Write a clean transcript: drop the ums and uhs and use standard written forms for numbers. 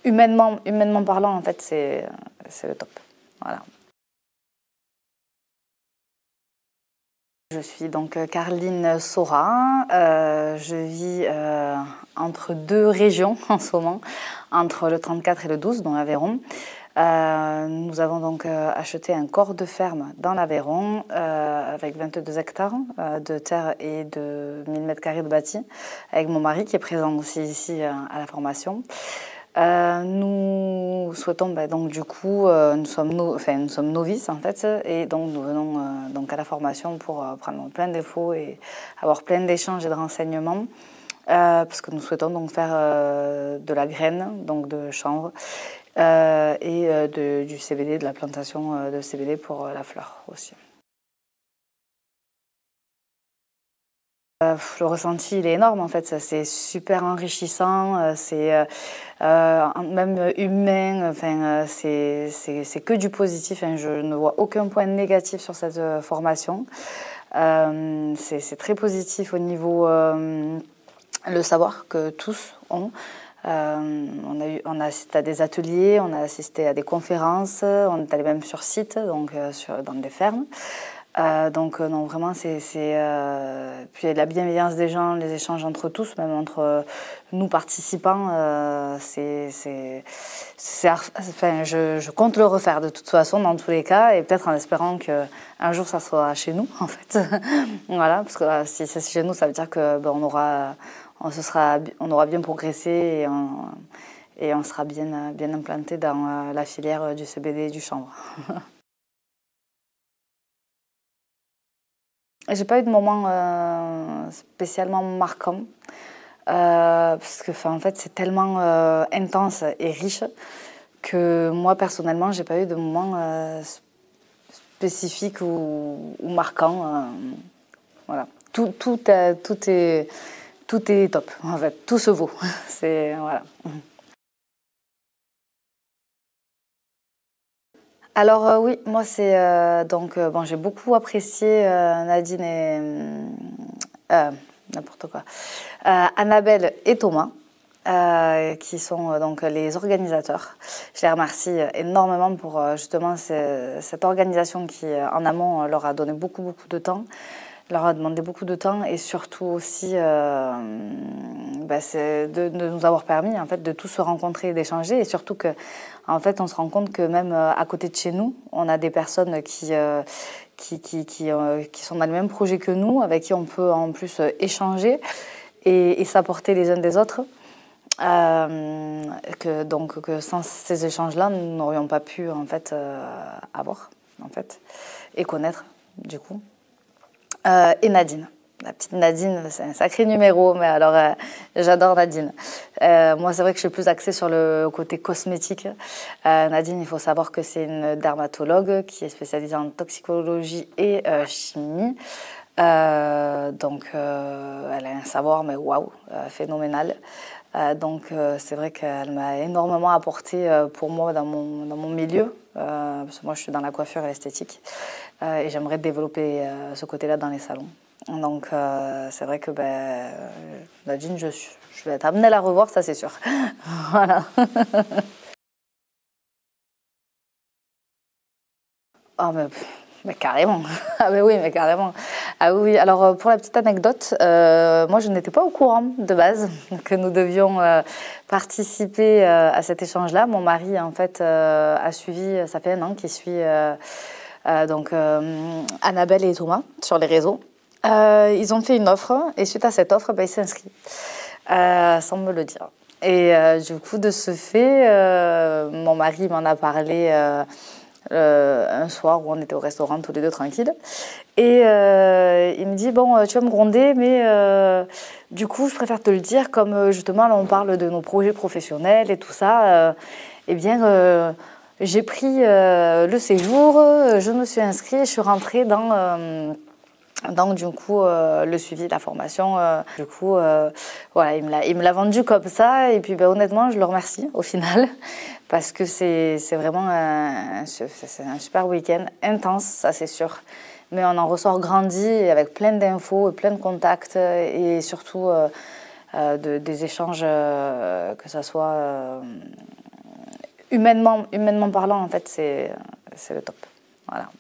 humainement parlant, en fait, c'est le top. Voilà. Je suis donc Caroline Sora. Je vis entre deux régions en ce moment, entre le 34 et le 12, dans l'Aveyron. Nous avons donc acheté un corps de ferme dans l'Aveyron avec 22 hectares de terre et de 1000 m² de bâti, avec mon mari qui est présent aussi ici à la formation. Nous souhaitons, donc du coup, nous sommes novices en fait, et donc nous venons donc à la formation pour prendre plein d'infos et avoir plein d'échanges et de renseignements, parce que nous souhaitons donc faire de la graine, donc de chanvre, et du CBD, de la plantation de CBD pour la fleur aussi. Le ressenti, il est énorme en fait, c'est super enrichissant, c'est même humain, enfin, c'est que du positif, hein, je ne vois aucun point négatif sur cette formation. C'est très positif au niveau le savoir que tous ont. On a assisté à des ateliers, on a assisté à des conférences, on est allé même sur site, donc dans des fermes. Donc non, vraiment, puis la bienveillance des gens, les échanges entre tous, même entre nous participants, enfin, je compte le refaire de toute façon dans tous les cas, et peut-être en espérant qu'un jour ça soit chez nous en fait. Voilà, parce que si c'est chez nous, ça veut dire que on aura bien progressé et on sera bien implanté dans la filière du CBD et du chanvre. J'ai pas eu de moment spécialement marquant, parce que en fait c'est tellement intense et riche que moi personnellement j'ai pas eu de moment spécifique ou marquant. Voilà, tout est top en fait, tout se vaut. Voilà. Alors oui, moi c'est donc bon, j'ai beaucoup apprécié Nadine et n'importe quoi, Annabelle et Thomas, qui sont donc les organisateurs. Je les remercie énormément pour justement cette organisation qui en amont leur a donné beaucoup de temps, leur a demandé beaucoup de temps, et surtout aussi c'est de nous avoir permis en fait de tous se rencontrer et d'échanger, et surtout que en fait on se rend compte que même à côté de chez nous, on a des personnes qui sont dans le même projet que nous, avec qui on peut en plus échanger et s'apporter les uns des autres. Que sans ces échanges-là, nous n'aurions pas pu en fait avoir en fait et connaître du coup. Et Nadine. La petite Nadine, c'est un sacré numéro, mais alors j'adore Nadine. Moi, c'est vrai que je suis plus axée sur le côté cosmétique. Nadine, il faut savoir que c'est une dermatologue qui est spécialisée en toxicologie et chimie. Donc, elle a un savoir, mais waouh, phénoménal. Donc, c'est vrai qu'elle m'a énormément apporté pour moi dans mon milieu. Parce que moi, je suis dans la coiffure et l'esthétique. Et j'aimerais développer ce côté-là dans les salons. Donc, c'est vrai que Nadine, je vais être amenée à la revoir, ça c'est sûr. Voilà. Oh, mais carrément. Ah, mais oui, mais carrément. Ah oui, alors pour la petite anecdote, moi je n'étais pas au courant de base que nous devions participer à cet échange-là. Mon mari, en fait, a suivi, ça fait 1 an qu'il suit Annabelle et Thomas sur les réseaux. Ils ont fait une offre, et suite à cette offre, il s'est inscrit, sans me le dire. Et du coup, de ce fait, mon mari m'en a parlé un soir où on était au restaurant tous les deux tranquilles. Et il me dit, bon, tu vas me gronder, mais du coup, je préfère te le dire, comme justement, là, on parle de nos projets professionnels et tout ça, j'ai pris le séjour, je me suis inscrite, je suis rentrée dans du coup, le suivi de la formation, voilà, il me l'a vendu comme ça, et puis honnêtement, je le remercie au final, parce que c'est vraiment un super week-end, intense, ça c'est sûr, mais on en ressort grandi, avec plein d'infos, plein de contacts, et surtout des échanges, que ça soit humainement parlant, en fait, c'est le top. Voilà.